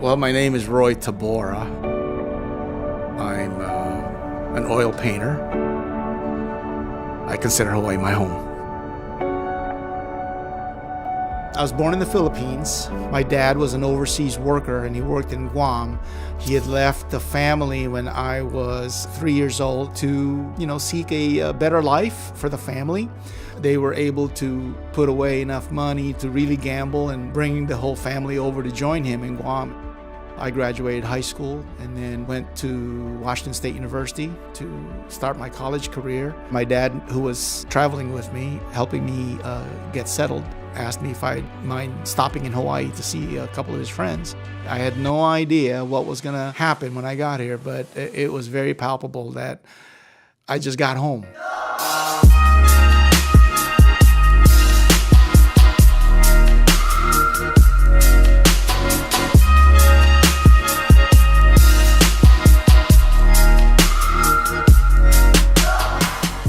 Well, my name is Roy Tabora. I'm an oil painter. I consider Hawaii my home. I was born in the Philippines. My dad was an overseas worker and he worked in Guam. He had left the family when I was 3 years old to, seek a better life for the family. They were able to put away enough money to really gamble and bring the whole family over to join him in Guam. I graduated high school and then went to Washington State University to start my college career. My dad, who was traveling with me, helping me get settled, asked me if I'd mind stopping in Hawaii to see a couple of his friends. I had no idea what was going to happen when I got here, but it was very palpable that I just got home.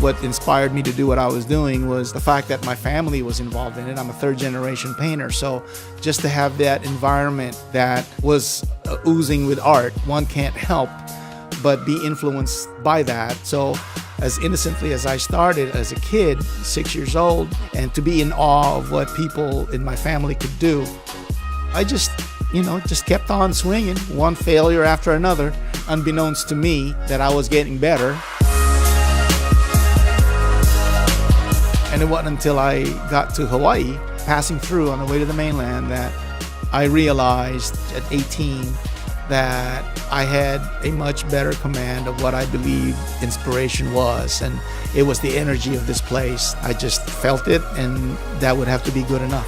What inspired me to do what I was doing was the fact that my family was involved in it. I'm a third-generation painter, so just to have that environment that was oozing with art, one can't help but be influenced by that. So as innocently as I started as a kid, 6 years old, and to be in awe of what people in my family could do, I just kept on swinging, one failure after another, unbeknownst to me that I was getting better. And it wasn't until I got to Hawaii, passing through on the way to the mainland, that I realized at 18 that I had a much better command of what I believed inspiration was. And it was the energy of this place. I just felt it, and that would have to be good enough,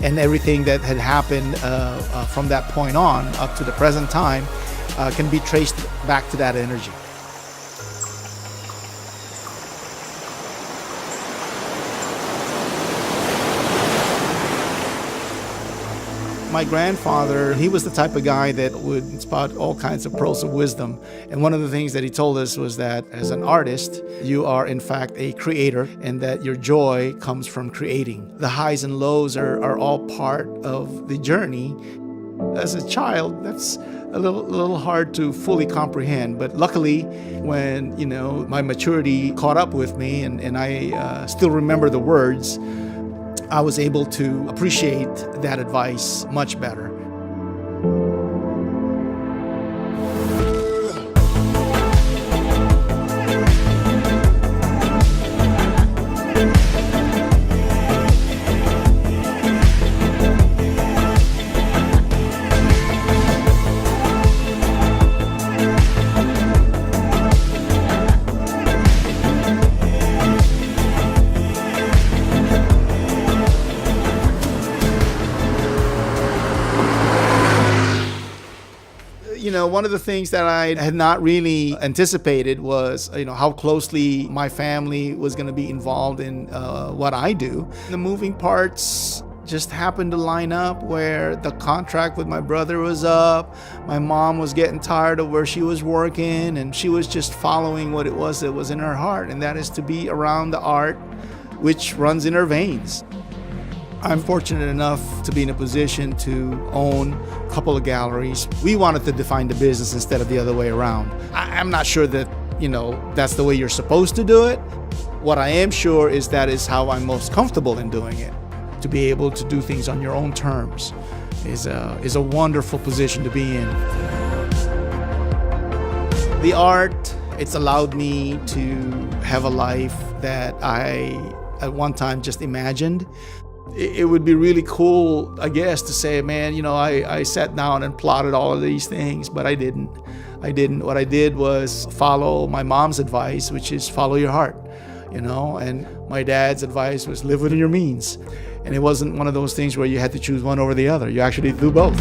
And everything that had happened from that point on up to the present time can be traced back to that energy. My grandfather, he was the type of guy that would spout all kinds of pearls of wisdom. And one of the things that he told us was that as an artist, you are in fact a creator, and that your joy comes from creating. The highs and lows are all part of the journey. As a child, that's a little hard to fully comprehend. But luckily, when my maturity caught up with me and I still remember the words, I was able to appreciate that advice much better. One of the things that I had not really anticipated was, how closely my family was going to be involved in what I do. The moving parts just happened to line up where the contract with my brother was up. My mom was getting tired of where she was working, and she was just following what it was that was in her heart, and that is to be around the art which runs in her veins. I'm fortunate enough to be in a position to own a couple of galleries. We wanted to define the business instead of the other way around. I'm not sure that, that's the way you're supposed to do it. What I am sure is that is how I'm most comfortable in doing it. To be able to do things on your own terms is a wonderful position to be in. The art, it's allowed me to have a life that I at one time just imagined. It would be really cool, I guess, to say, man, I sat down and plotted all of these things, but I didn't. What I did was follow my mom's advice, which is follow your heart, and my dad's advice was live within your means. And it wasn't one of those things where you had to choose one over the other. You actually do both.